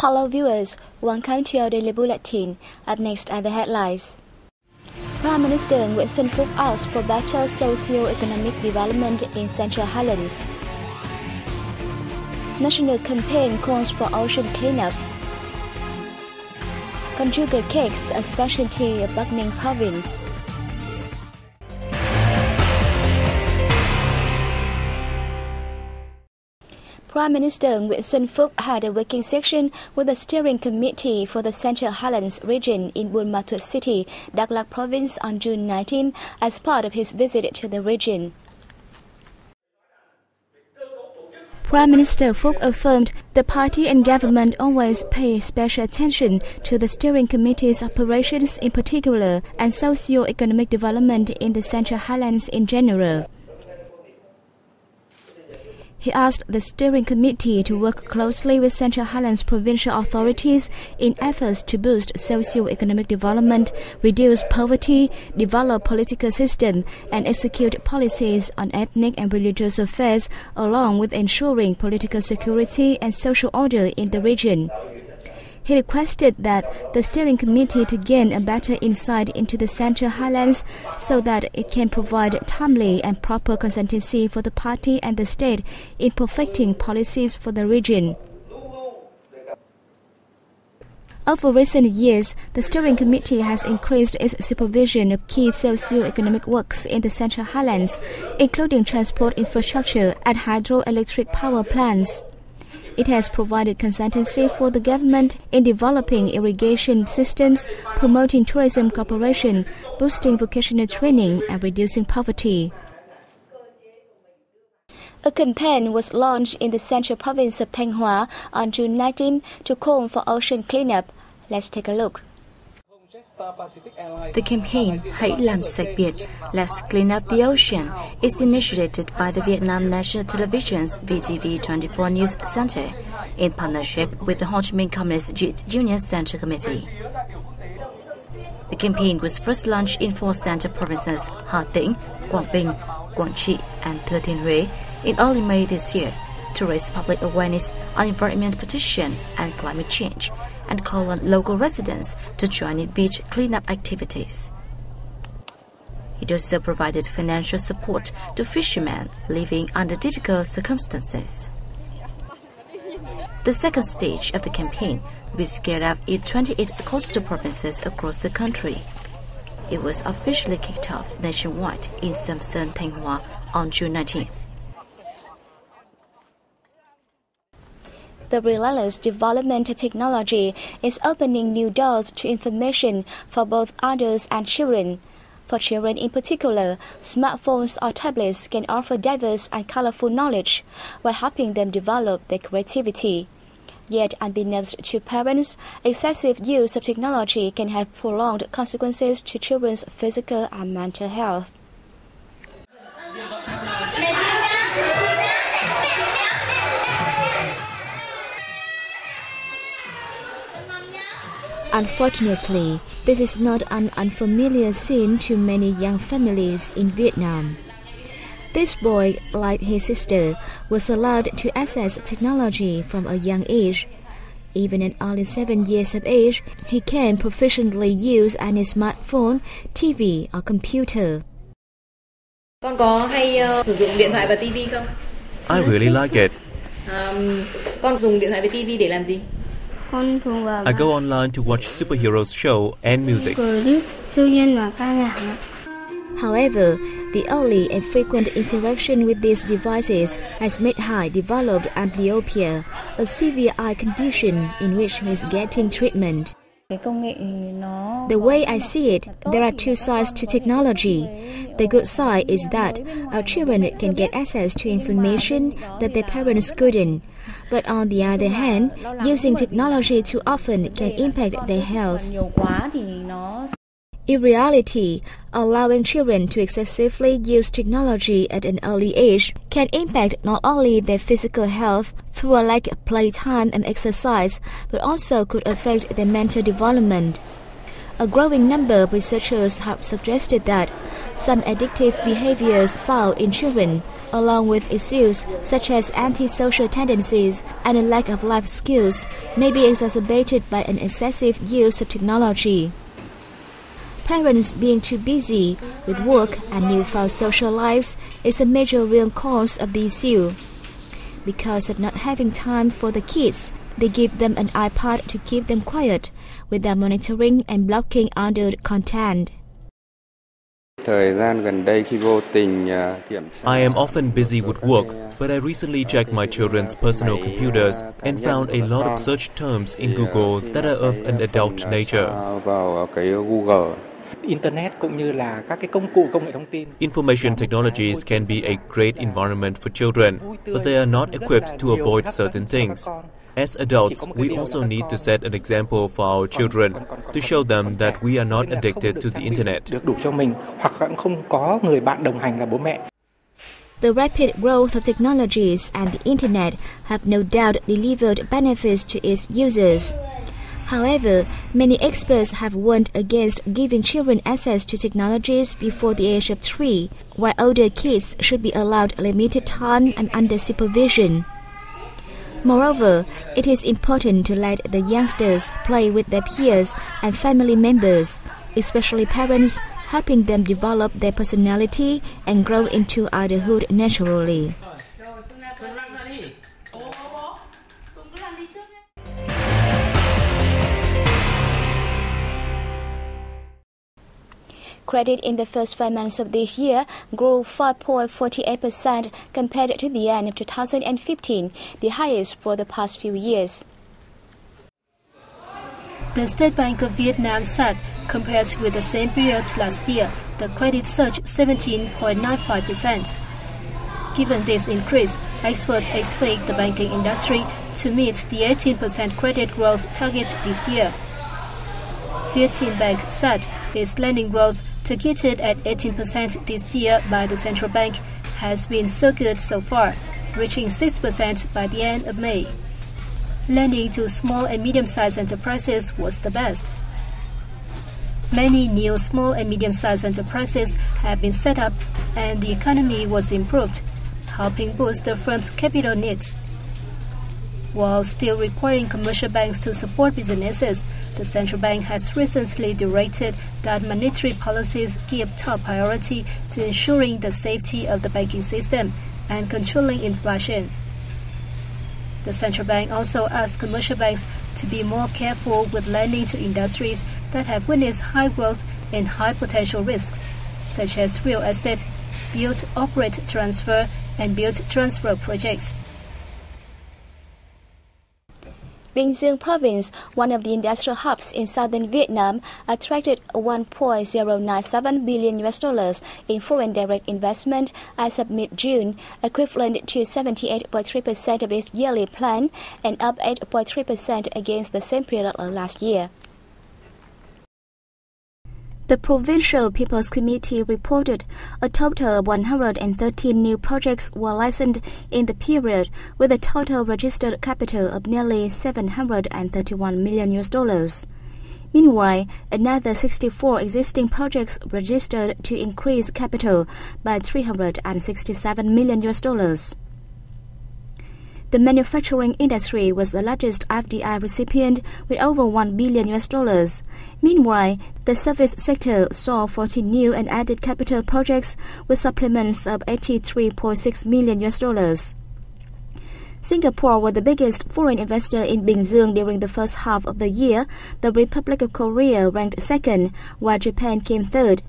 Hello viewers, welcome to our daily bulletin. Up next are the headlines. Prime Minister Nguyễn Xuân Phúc asked for better socio-economic development in Central Highlands. National campaign calls for ocean cleanup. Conjugal cakes, a specialty of Bắc province. Prime Minister Nguyễn Xuân Phúc had a working session with the steering committee for the Central Highlands region in Buôn Ma Thuột City, Đắk Lắk province on June 19 as part of his visit to the region. Prime Minister Phúc affirmed the party and government always pay special attention to the steering committee's operations in particular and socio-economic development in the Central Highlands in general. He asked the steering committee to work closely with Central Highlands provincial authorities in efforts to boost socio-economic development, reduce poverty, develop political system, and execute policies on ethnic and religious affairs, along with ensuring political security and social order in the region. He requested that the steering committee to gain a better insight into the Central Highlands so that it can provide timely and proper consultancy for the party and the state in perfecting policies for the region. Over recent years, the steering committee has increased its supervision of key socio-economic works in the Central Highlands, including transport infrastructure and hydroelectric power plants. It has provided consultancy for the government in developing irrigation systems, promoting tourism cooperation, boosting vocational training, and reducing poverty. A campaign was launched in the central province of Thanh Hóa on June 19 to call for ocean cleanup. Let's take a look. The campaign Hãy làm sạch biển, Let's Clean Up the Ocean is initiated by the Vietnam National Television's VTV24 News Center in partnership with the Ho Chi Minh Communist Youth Union Central Committee. The campaign was first launched in 4 central provinces Hà Tĩnh, Quảng Bình, Quảng Trị, and Thừa Thiên Huế in early May this year to raise public awareness on environment protection and climate change, and call on local residents to join in beach cleanup activities. It also provided financial support to fishermen living under difficult circumstances. The second stage of the campaign will scale up in 28 coastal provinces across the country. It was officially kicked off nationwide in Samson, Thanh Hóa on June 19th. The relentless development of technology is opening new doors to information for both adults and children. For children in particular, smartphones or tablets can offer diverse and colorful knowledge while helping them develop their creativity. Yet, unbeknownst to parents, excessive use of technology can have prolonged consequences to children's physical and mental health. Unfortunately, this is not an unfamiliar scene to many young families in Vietnam. This boy, like his sister, was allowed to access technology from a young age. Even at only 7 years of age, he can proficiently use any smartphone, TV or computer. Con có hay sử dụng điện thoại và TV không? I really like it. Con dùng điện thoại và TV để làm gì? I go online to watch superheroes show and music. However, the early and frequent interaction with these devices has made Hai develop amblyopia, a severe eye condition in which he is getting treatment. The way I see it, there are 2 sides to technology. The good side is that our children can get access to information that their parents couldn't. But on the other hand, using technology too often can impact their health. In reality, allowing children to excessively use technology at an early age can impact not only their physical health through a lack of playtime and exercise, but also could affect their mental development. A growing number of researchers have suggested that some addictive behaviors found in children, along with issues such as antisocial tendencies and a lack of life skills, may be exacerbated by an excessive use of technology. Parents being too busy with work and newfound social lives is a major real cause of the issue. Because of not having time for the kids, they give them an iPad to keep them quiet, without monitoring and blocking unwanted content. I am often busy with work, but I recently checked my children's personal computers and found a lot of search terms in Google that are of an adult nature. Information technologies can be a great environment for children, but they are not equipped to avoid certain things. As adults, we also need to set an example for our children to show them that we are not addicted to the internet. The rapid growth of technologies and the internet have no doubt delivered benefits to its users. However, many experts have warned against giving children access to technologies before the age of 3, while older kids should be allowed limited time and under supervision. Moreover, it is important to let the youngsters play with their peers and family members, especially parents, helping them develop their personality and grow into adulthood naturally. Credit in the first 5 months of this year grew 5.48% compared to the end of 2015, the highest for the past few years. The State Bank of Vietnam said, compared with the same period last year, the credit surged 17.95%. Given this increase, experts expect the banking industry to meet the 18% credit growth target this year. Vietnambank said its lending growth, targeted at 18% this year by the central bank, has been so good so far, reaching 6% by the end of May. Lending to small and medium-sized enterprises was the best. Many new small and medium-sized enterprises have been set up and the economy was improved, helping boost the firm's capital needs. While still requiring commercial banks to support businesses, the central bank has recently directed that monetary policies give top priority to ensuring the safety of the banking system and controlling inflation. The central bank also asked commercial banks to be more careful with lending to industries that have witnessed high growth and high potential risks, such as real estate, build-operate-transfer, and build-transfer projects. Bình Dương Province, one of the industrial hubs in southern Vietnam, attracted $1.097 billion in foreign direct investment as of mid-June, equivalent to 78.3% of its yearly plan and up 8.3% against the same period of last year. The Provincial People's Committee reported a total of 113 new projects were licensed in the period, with a total registered capital of nearly $731 million. Meanwhile, another 64 existing projects registered to increase capital by $367 million. The manufacturing industry was the largest FDI recipient with over $1 billion. Meanwhile, the service sector saw 14 new and added capital projects with supplements of $83.6 million. Singapore was the biggest foreign investor in Bình Dương during the first half of the year. The Republic of Korea ranked second, while Japan came third.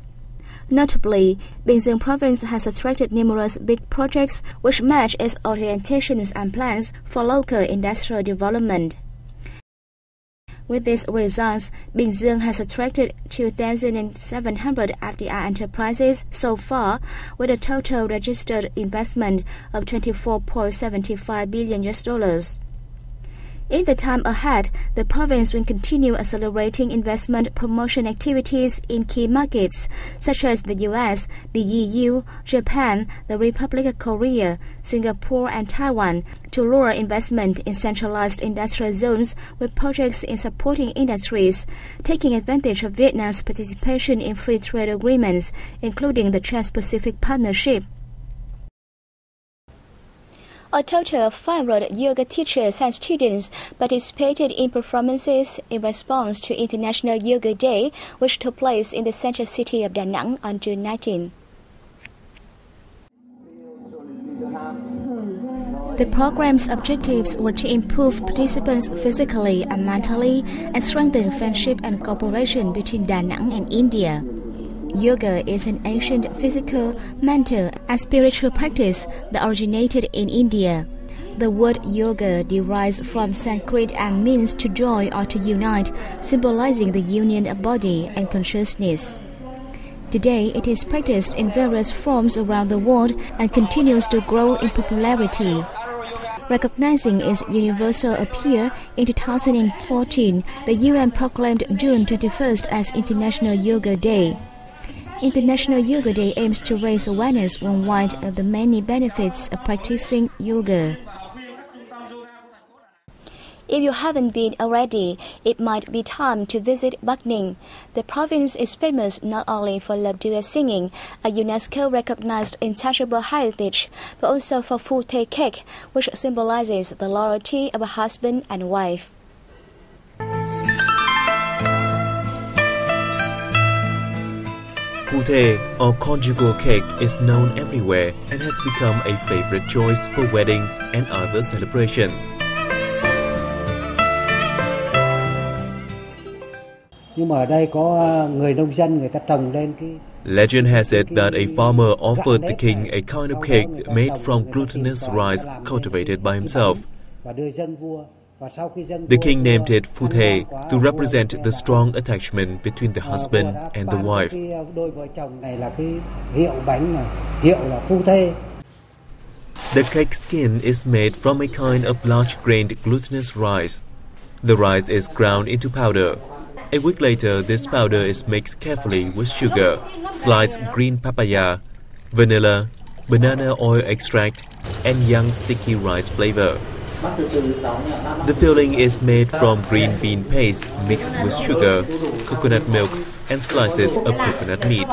Notably, Bình Dương Province has attracted numerous big projects which match its orientations and plans for local industrial development. With these results, Bình Dương has attracted 2,700 FDI enterprises so far, with a total registered investment of $24.75 billion. In the time ahead, the province will continue accelerating investment promotion activities in key markets such as the US, the EU, Japan, the Republic of Korea, Singapore, and Taiwan to lure investment in centralized industrial zones with projects in supporting industries, taking advantage of Vietnam's participation in free trade agreements, including the Trans-Pacific Partnership. A total of 500 yoga teachers and students participated in performances in response to International Yoga Day, which took place in the central city of Da Nang on June 19. The program's objectives were to improve participants physically and mentally and strengthen friendship and cooperation between Da Nang and India. Yoga is an ancient physical, mental, and spiritual practice that originated in India. The word yoga derives from Sanskrit and means to join or to unite, symbolizing the union of body and consciousness. Today, it is practiced in various forms around the world and continues to grow in popularity. Recognizing its universal appeal, in 2014, the UN proclaimed June 21st as International Yoga Day. International Yoga Day aims to raise awareness worldwide of the many benefits of practicing yoga. If you haven't been already, it might be time to visit Bắc Ninh. The province is famous not only for love duet singing, a UNESCO-recognized intangible heritage, but also for phu thê cake, which symbolizes the loyalty of a husband and wife. Phu thê, or conjugal cake, is known everywhere and has become a favorite choice for weddings and other celebrations. Legend has it that a farmer offered the king a kind of cake made from glutinous rice cultivated by himself. The king named it Phu thê to represent the strong attachment between the husband and the wife. The cake skin is made from a kind of large-grained glutinous rice. The rice is ground into powder. A week later, this powder is mixed carefully with sugar, sliced green papaya, vanilla, banana oil extract, and young sticky rice flavor. The filling is made from green bean paste mixed with sugar, coconut milk, and slices of coconut meat.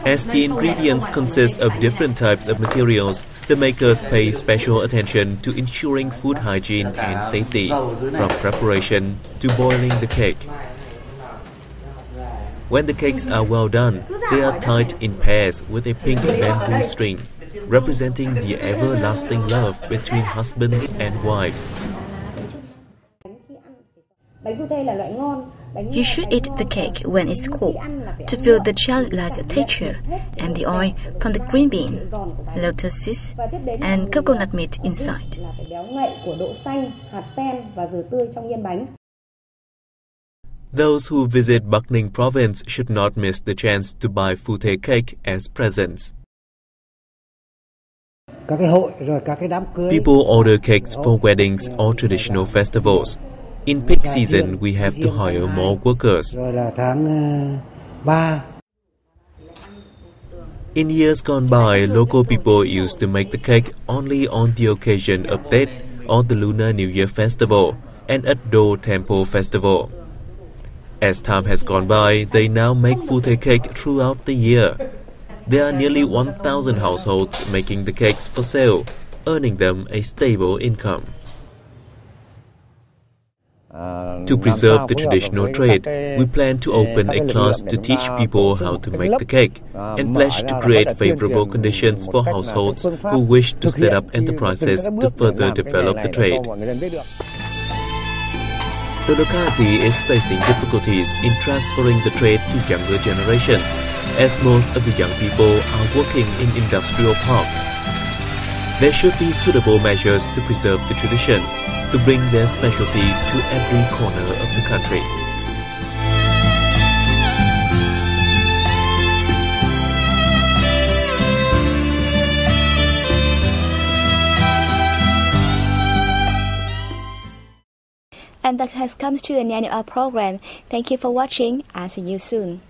As the ingredients consist of different types of materials, the makers pay special attention to ensuring food hygiene and safety, from preparation to boiling the cake. When the cakes are well done, they are tied in pairs with a pink bamboo string, representing the everlasting love between husbands and wives. You should eat the cake when it's cold to feel the jelly-like texture and the oil from the green bean, lotus seeds, and coconut meat inside. Those who visit Bắc Ninh province should not miss the chance to buy phu thê cake as presents. People order cakes for weddings or traditional festivals. In peak season, we have to hire more workers. In years gone by, local people used to make the cake only on the occasion of Tết or the Lunar New Year festival and at Do Temple festival. As time has gone by, they now make phu thê cake throughout the year. There are nearly 1,000 households making the cakes for sale, earning them a stable income. To preserve the traditional trade, we plan to open a class to teach people how to make the cake and pledge to create favorable conditions for households who wish to set up enterprises to further develop the trade. The locality is facing difficulties in transferring the trade to younger generations, as most of the young people are working in industrial parks. There should be suitable measures to preserve the tradition, to bring their specialty to every corner of the country. And that has come to an end of our program. Thank you for watching and see you soon.